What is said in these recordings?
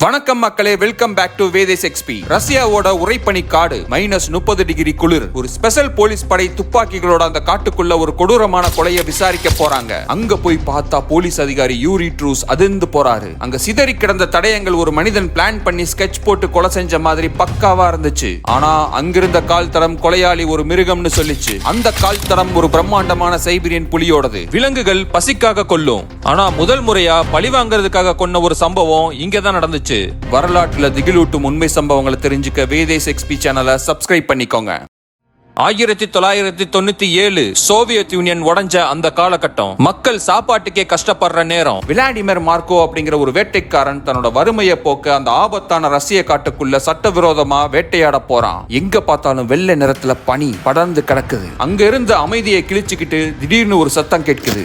வணக்கம் மக்களே, welcome back to வேதேஸ் XP. ரஷ்யாவோட உறைபனி காடு -30 டிகிரி குளிர். ஒரு ஸ்பெஷல் போலீஸ் படை துப்பாக்கிகளோட அந்த காட்டுக்குள்ள ஒரு கொடூரமான கொலையை விசாரிக்க போறாங்க. அங்க போய் பார்த்தா போலீஸ் அதிகாரி யூரி ட்ரூஸ் அதிர்ந்து போறாரு. அங்க சிதறி கிடந்த தடயங்கள் ஒரு மனிதன் பிளான் பண்ணி ஸ்கெட்ச் போட்டு கொலை செஞ்ச மாதிரி பக்காவா இருந்துச்சு. ஆனா அங்கிருந்த கால் தடம் கொலையாளி ஒரு மிருகம்னு சொல்லிச்சு. அந்த கால் தடம் ஒரு பிரம்மாண்டமான சைபீரியன் புலியோடது. விலங்குகள் பசிக்காக கொல்லும், ஆனா முதல் முறையா பழிவாங்கிறதுக்காக கொன்ன ஒரு சம்பவம் இங்கதான் நடந்துச்சு. வரலாற்றுல திகிலூட்டும் உண்மை சம்பவங்களை தெரிஞ்சுக்க வேதேஸ் எக்ஸ்பி சேனலை சப்ஸ்கிரைப் பண்ணிக்கோங்க. 1997 சோவியத் யூனியன் உடைஞ்ச அந்த காலகட்டம். மக்கள் சாப்பாட்டுக்கே கஷ்டப்படுற நேரம். விளாடிமிர் மார்க்கோ அப்படிங்கிற ஒரு வேட்டைக்காரன் தன்னோட வறுமையை போக்க அந்த ஆபத்தான ரஷ்ய காட்டுக்குள்ள சட்டவிரோதமா வேட்டையாட போறான். எங்க பார்த்தாலும் வெள்ளை நிறத்துல பனி படர்ந்து கிடக்குது. அங்க இருந்து அமைதியை கிழிச்சுக்கிட்டு திடீர்னு ஒரு சத்தம் கேட்குது.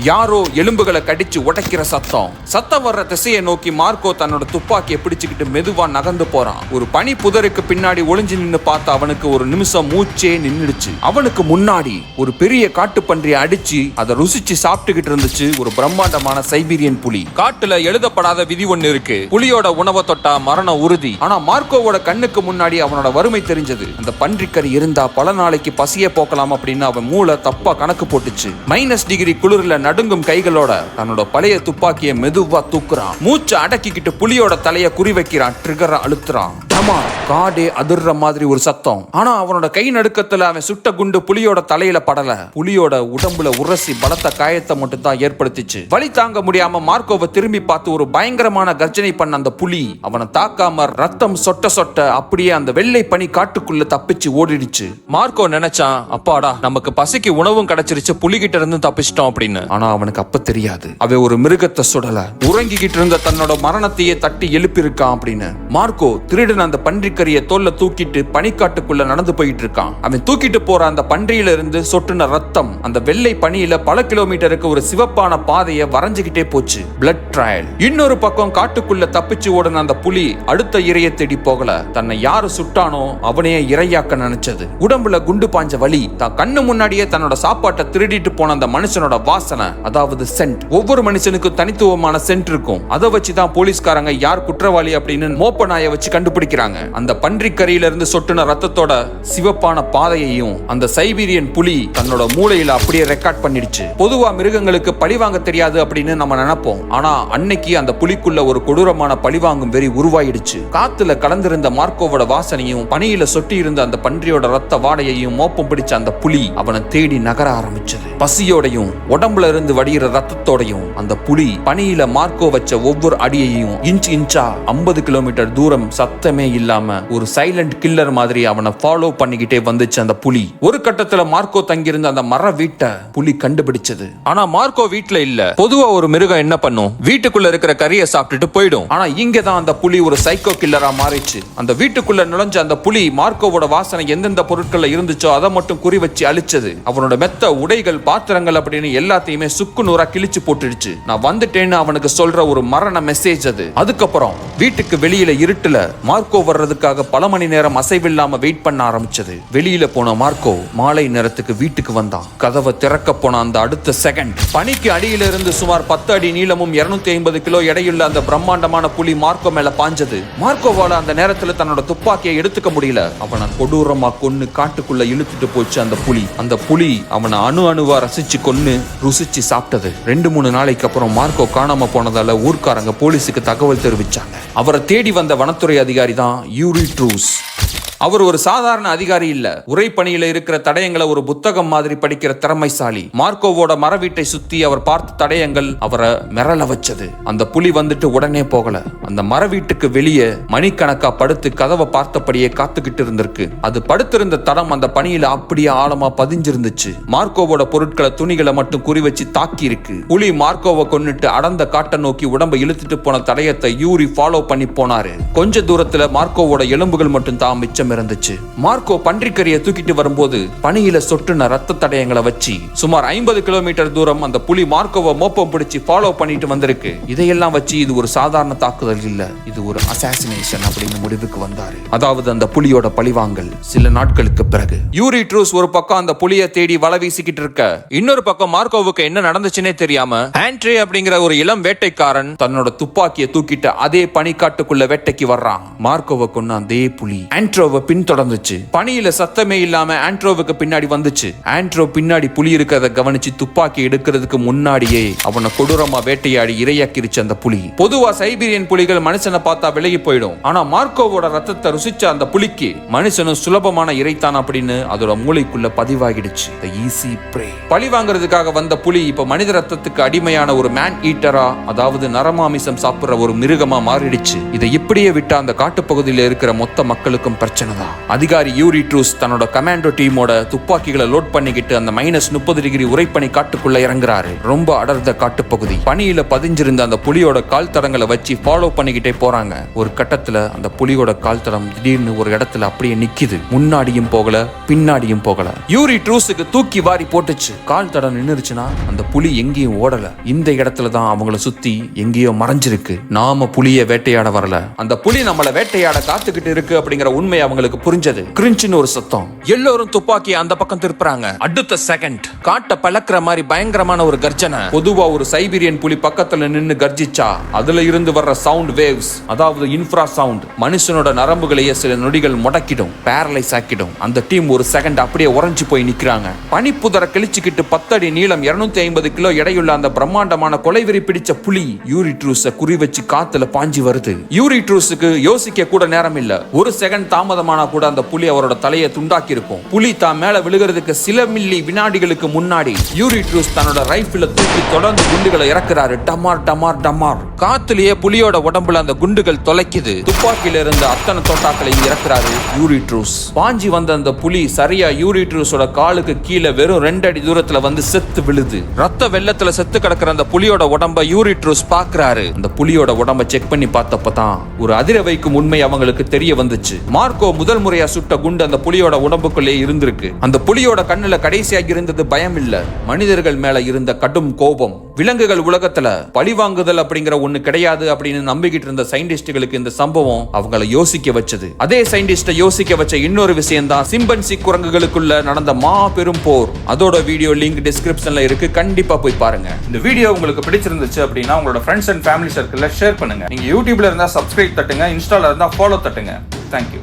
யாரோ எலும்புகளை கடிச்சு உடைக்கிற சத்தம் வர்ற திசையை நோக்கி மார்க்கோ தன்னோட துப்பாக்கியை பிடிச்சுக்கிட்டு மெதுவா நகர்ந்து போறான். ஒரு பனி புதருக்கு பின்னாடி ஒளிஞ்சு நின்னு பார்த்து அவனுக்கு ஒரு நிமிஷம் மூச்சே நின்னுடுச்சு. அவனுக்கு முன்னாடி ஒரு பெரிய காட்டுப்பன்றியை அடிச்சு அதை ருசிச்சு சாப்பிட்டுக்கிட்டு இருந்துச்சு ஒரு பிரம்மாண்டமான சைபீரியன் புலி. காட்டுல எழுதப்படாத விதி ஒண்ணு இருக்கு, புலியோட உணவை தொட்டா மரண உறுதி. ஆனா மார்க்கோவோட கண்ணுக்கு முன்னாடி அவனோட வறுமை தெரிஞ்சது. அந்த பன்றிக்கறி இருந்தா பல நாளைக்கு பசிய போக்கலாம் அப்படின்னு அவன் மூளை தப்பா கணக்கு போட்டுச்சு. -டிகிரி குளிர்ல நடுங்கும் கைகளோட தன்னோட பழைய துப்பாக்கியை மெதுவா தூக்குறான். மூச்சை அடக்கிக்கிட்டு புலியோட தலைய குறி வைக்கிறான். ட்ரிகரை அழுத்துறான். காடே அதிர்ற மாதிரி ஒரு சத்தம். ஆனா அவனோட கை நடுக்கத்துல அவன் சுட்ட குண்டு புலியோட தலையில படல. புலியோட உடம்புல உரசி பலத்த காயத்தை மட்டும் தான் ஏற்படுத்திச்சு. வலி தாங்க முடியாம மார்க்கோவை திரும்பி பார்த்து ஒரு பயங்கரமான கர்ஜனை பண்ண அந்த புலி அவனை தாக்காம ரத்தம் சொட்ட சொட்ட அப்படியே அந்த வெள்ளை பனி காட்டுக்குள்ள தப்பிச்சு ஓடிடுச்சு. மார்க்கோ நினைச்சான், அப்பாடா நமக்கு பசிக்கு உணவும் கிடைச்சிருச்சு, புலிகிட்ட இருந்து தப்பிச்சிட்டோம் அப்படின்னு. ஆனா அவனுக்கு அப்ப தெரியாது, அவன் ஒரு மிருகத்தை சுடல, உறங்கிக்கிட்டு இருந்த தன்னோட மரணத்தையே தட்டி எழுப்பியிருக்கான் அப்படின்னு. மார்க்கோ திருடன் அந்த பன்றிக்கறியை தோல்ல தூக்கிட்டு பனிக்காட்டுக்குள்ள நடந்து போயிட்டு இருக்கான். அவன் தூக்கிட்டு போற அந்த பன்றியில இருந்து சொட்டுன ரத்தம் அந்த வெள்ளை பனியில பல கிலோமீட்டருக்கு ஒரு சிவப்பான பாதையை வரைஞ்சுகிட்டே போச்சு. Blood trial. இன்னொரு பக்கம் காட்டுக்குள்ள தப்பிச்சு ஓடுன அந்த புலி அடுத்த இரையை தேடி போகல, தன்னை யாரு சுட்டானோ அவனையே இரையாக்க நினைச்சது. உடம்புல குண்டு பாஞ்ச வலி, தான் கண்ணு முன்னாடியே தன்னோட சாப்பாட்டை திருடிட்டு போன அந்த மனுஷனோட வாசனை, அதாவது சென்ட். ஒவ்வொரு மனுஷனுக்கும் தனித்துவமான சென்ட் இருக்கும். அதை வச்சுதான் போலீஸ்காரங்க யார் குற்றவாளி அப்படின்னு மோப்ப நாயை வச்சு கண்டுபிடிக்கிறாங்க. அந்த பன்றிக்கறியில இருந்து சொட்டுன ரத்தத்தோட சிவப்பான பாதையையும் அந்த சைபீரியன் புலி தன்னோட மூளையில அப்படியே ரெக்கார்ட் பண்ணிடுச்சு. பொதுவா மிருகங்களுக்கு பழிவாங்க தெரியாது அப்படின்னு நம்ம நினைப்போம். ஆனா அன்னைக்கு அந்த புலிக்குள்ள ஒரு கொடூரமான பழிவாங்கும் வெறி உருவாயிடுச்சு. காத்துல கலந்திருந்த மார்க்கோவோட வாசனையும் பனியில சொட்டி இருந்த அந்த பன்றியோட ரத்த வாடையையும் மோப்பம் பிடிச்ச அந்த புலி அவனை தேடி நகர ஆரம்பிச்சது. பசியோடையும் உடம்புல இருந்து வடிகிற ரத்தத்தோடையும் அந்த புலி பனியில மார்க்கோ வச்ச ஒவ்வொரு அடியையும் இன்ச்சா 50 கிலோமீட்டர் தூரம் சத்தமே இல்லாம ஒரு சைலண்ட் கில்லர் மாதிரி அவனை ஃபாலோ பண்ணிக்கிட்டே வந்துச்சு அந்த புலி. ஒரு கட்டத்துல மார்க்கோ தங்கியிருந்த அந்த மர வீட்டை புலி கண்டுபிடிச்சது. ஆனா மார்க்கோ வீட்டுல இல்ல. பொதுவா ஒரு மிருகம் என்ன பண்ணும், வீட்டுக்குள்ள இருக்கிற கறியை சாப்பிட்டுட்டு போயிடும். ஆனா இங்கதான் அந்த புலி ஒரு சைக்கோ கில்லரா மாறிச்சு. அந்த வீட்டுக்குள்ள நுழைஞ்ச அந்த புலி மார்க்கோவோட வாசனை எந்தெந்த பொருட்கள்ல இருந்துச்சோ அதை மட்டும் குறி வச்சு அழிச்சது. அவனோட மெத்த உடைகள் பாத்திரங்கள் அப்படின்னு எல்லாத்தையுமே சுக்கு நூறா கிழிச்சு போட்டுடுச்சு. நான் வந்துட்டேன்னு அவனுக்கு சொல்ற ஒரு மரண மெசேஜ் அது. அதுக்கப்புறம் வீட்டுக்கு வெளியில இருட்டுல மார்க்கோ வர்றதுக்காக பல மணி நேரம் அசைவில்லாம வெயிட் பண்ண ஆரம்பிச்சது. வெளியில போன மார்க்கோ மாலை நேரத்துக்கு வீட்டுக்கு வந்தான். கதவை திறக்க போன அந்த அடுத்த செகண்ட் பனிக்கு அடியில இருந்து சுமார் 10 அடி நீளமும் 250 கிலோ எடையுள்ள அந்த பிரம்மாண்டமான புலி மார்க்கோ மேல பாஞ்சது. மார்க்கோவால அந்த நேரத்துல தன்னோட துப்பாக்கியை எடுத்துக்க முடியல. அவனை கொடூரமா கொன்னு காட்டுக்குள்ள இழுத்துட்டு போச்சு அந்த புலி. அந்த புலி அவனை அணுவா ரசிச்சு கொன்னு ருசிச்சு சாப்பிட்டது. 2-3 நாளைக்கு அப்புறம் மார்க்கோ காணாம போனதால ஊர்க்காரங்க போலீஸுக்கு தகவல் தெரிவிச்சாங்க. அவரை தேடி வந்த வனத்துறை அதிகாரி தான் யூரி ட்ரூஸ். அவர் ஒரு சாதாரண அதிகாரி இல்ல, உறைபனியில இருக்கிற தடயங்களை ஒரு புத்தகம் மாதிரி படிக்கிற திறமைசாலி. மார்க்கோவோட மர வீட்டை சுத்தி அவர் பார்த்த தடயங்கள் அவரை மிரள வச்சது. அந்த புலி வந்துட்டு உடனே போகல. அந்த மர வீட்டுக்கு வெளியே மணிக்கணக்கா படுத்து கதவை பார்த்தபடியே காத்துக்கிட்டு இருந்திருக்கு. அது படுத்திருந்த தடம் அந்த பனியில அப்படியே ஆழமா பதிஞ்சிருந்துச்சு. மார்க்கோவோட பொருட்களை துணிகளை மட்டும் குறி வச்சு தாக்கி இருக்கு. புலி மார்க்கோவை கொன்னுட்டு அடர்ந்த காட்டை நோக்கி உடம்பை இழுத்துட்டு போன தடயத்தை யூரி ஃபாலோ பண்ணி போனாரு. கொஞ்ச தூரத்துல மார்க்கோவோட எலும்புகள் மட்டும் தான் மிச்சம் மிச்சம் இருந்துச்சு. மார்க்கோ பன்றிக்கறியை தூக்கிட்டு வரும்போது பனியில சொட்டுன ரத்த தடயங்களை வச்சு சுமார் 50 கிலோமீட்டர் தூரம் அந்த புலி மார்க்கோவை மோப்பம் பிடிச்சு ஃபாலோ பண்ணிட்டு வந்திருக்கு. இதையெல்லாம் வச்சு இது ஒரு சாதாரண தாக்குதல் இல்ல, இது ஒரு அசாசினேஷன் அப்படின்னு முடிவுக்கு வந்தாரு. அதாவது அந்த புலியோட பழிவாங்கல். சில நாட்களுக்கு பிறகு யூரி ட்ரூஸ் ஒரு பக்கம் அந்த புலியை தேடி வலை வீசிக்கிட்டு இருக்க, இன்னொரு பக்கம் மார்க்கோவுக்கு என்ன நடந்துச்சுன்னே தெரியாம ஆண்ட்ரே அப்படிங்கிற ஒரு இளம் வேட்டைக்காரன் தன்னோட துப்பாக்கியை தூக்கிட்டு அதே பனிக்காட்டுக்குள்ள வேட்டைக்கு வர்றான். மார்க்கோவை கொன்ன அதே புலி ஆண்ட்ரோவை பின்தொடர்ந்துச்சு. பனியில சத்தமே இல்லாம ஆண்ட்ரோவுக்கு பின்னாடி வந்துச்சு. ஆண்ட்ரோ பின்னாடி புலி இருக்கிறத கவனிச்சு துப்பாக்கி எடுக்கிறதுக்கு முன்னாடியே அவனை கொடூரமா வேட்டையாடி இரையாக்கிருச்சு அந்த புலி. பொதுவா சைபீரியன் புலிகள் மனுஷனை பார்த்தா விலகி போயிடும். ஆனா மார்க்கோவோட ரத்தத்தை ருசிச்ச அந்த புலிக்கு மனுஷனும் சுலபமான இறைத்தான் அப்படின்னு அதோட மூளைக்குள்ள பதிவாகிடுச்சு. பழி வாங்குறதுக்காக வந்த புலி இப்ப மனித ரத்தத்துக்கு அடிமையான ஒரு மேன் ஈட்டரா, அதாவது நரமாமிசம் சாப்பிடுற ஒரு மிருகமா மாறிடுச்சு. இதை இப்படியே விட்டா அந்த காட்டுப்பகுதியில் இருக்கிற மொத்த மக்களுக்கும் பிரச்சனை தான். அதிகாரி யூரி ட்ரூஸ் தன்னோட கமாண்டோ டீமோட துப்பாக்கிகளை லோட் பண்ணிக்கிட்டு அந்த -30 டிகிரி உரைப்பனி காட்டுக்குள்ள இறங்குறாரு. ரொம்ப அடர்ந்த காட்டுப்பகுதி. பனியில பதிஞ்சிருந்த அந்த புலியோட கால் தடங்களை வச்சு ஃபாலோ பண்ணிக்கிட்டே போறாங்க. ஒரு கட்டத்துல அந்த புலியோட கால் தடம் திடீர்னு ஒரு இடத்துல அப்படியே நிக்குது. முன்னாடியும் போகல, பின்னாடியும் போகல. யூரி ட்ரூஸுக்கு தூக்கி வாரி போட்டுச்சு. கால் தடம் நின்னுருச்சுன்னா அந்த புலி எங்கேயும் ஓடல. இந்த இடத்துல தான் அவங்கள சுத்தி எங்கேயோ மறைஞ்சிருக்கு. நாம புலியை வேட்டையாட வரல, அந்த புலி நம்மள வேட்டையாட காத்துக்கிட்டு இருக்கு அப்படிங்கிற உண்மை அவங்களுக்கு புரிஞ்சது. கிரிஞ்சுன்னு ஒரு சத்தம். எல்லோரும் துப்பாக்கி அந்த பக்கம் திருப்புறாங்க. அடுத்த செகண்ட் காட்ட பழக்கிற மாதிரி பயங்கரமான ஒரு கர்ஜனை. பொதுவா ஒரு சைபீரியன் புலி பக்கத்துல நின்னு கர்ஜிச்சா அதுல இருந்து வர்ற சவுண்ட் வேவ்ஸ், அதாவது இன்ஃப்ரா சவுண்ட், மனுஷனோட நரம்புகளையே சில நொடிகள் முடக்கிடும், பேரலைஸ் ஆக்கிடும். அந்த டீம் ஒரு செகண்ட் அப்படியே உறைஞ்சு போய் நிக்கிறாங்க. பனிப்புதர கிழிச்சுக்கிட்டு 10 அடி நீளம் 250 கிலோ எடையுள்ள அந்த பிரம்மாண்டமான கொலைவெறி பிடிச்ச புலி யூரி ட்ரூஸ குறி வச்சு காத்துல பாஞ்சி வருது. யூரி ட்ரூஸுக்கு யோசிக்க கூட நேரம் இல்ல. ஒரு செகண்ட் தாமதமானா கூட அந்த புலி அவரோட தலையை துண்டாக்கி இருக்கும். புலி தான் மேல விழுகிறதுக்கு சில மில்லி வினாடிகளுக்கு முன்னாடி யூரி ட்ரூஸ் தன்னோட ரைஃபிளை தூக்கி தொடர்ந்து குண்டுகளை இறக்குறாரு. டமார் டமார் டமார். காத்துலயே புலியோட உடம்புல அந்த குண்டுகள் தொலைக்குது. துப்பாக்கியில இருந்த அத்தனை தோட்டாக்களையும் இறக்குறாரு யூரி ட்ரூஸ். பாஞ்சி வந்த அந்த புலி சரியா யூரி ட்ரூஸோட காலுக்கு கீழே வெறும் 2 அடி தூரத்துல வந்து செத்து விழுது. ரத்த வெள்ளத்துல செத்து கிடக்கிற அந்த புலியோட உடம்ப யூரி ட்ரூஸ் பாக்குறாரு. அந்த புலியோட உடம்ப செக் பண்ணி பார்த்தப்பதான் ஒரு அதிர வைக்கும் உண்மை அவங்களுக்கு தெரிய வந்துச்சு. மார்க்கோ முதல் முறையா சுட்ட குண்டு அந்த புலியோட உடம்புக்குள்ளே இருந்திருக்கு. அந்த புலியோட கண்ணுல கடைசியாக இருந்தது பயம் இல்ல, மனிதர்கள் மேல இருந்த கடும் கோபம். விலங்குகள் உலகத்துல பழிவாங்குதல் அப்படிங்கிற ஒண்ணு கிடையாது அப்படின்னு நம்பிக்கிட்டு இருந்த சயின்டிஸ்டுகளுக்கு இந்த சம்பவம் அவங்களை யோசிக்க வச்சது. அதே சயின்டிஸ்ட யோசிக்க வச்ச இன்னொரு விஷயம் தான் சிம்பன்சி குரங்குகளுக்குள்ள நடந்த மாபெரும் போர். அதோட வீடியோ லிங்க் டிஸ்கிரிப்ஷன்ல இருக்கு, கண்டிப்பா போய் பாருங்க. இந்த வீடியோ உங்களுக்கு பிடிச்சிருந்துச்சு அப்படின்னா உங்களோட ஃப்ரெண்ட்ஸ் அண்ட் ஃபேமிலி சர்க்கிள்ல ஷேர் பண்ணுங்க. நீங்க யூடியூப்ல இருந்தா சப்ஸ்கிரைப் தட்டுங்க, இன்ஸ்டால இருந்தா ஃபாலோ தட்டுங்க. தேங்க்யூ.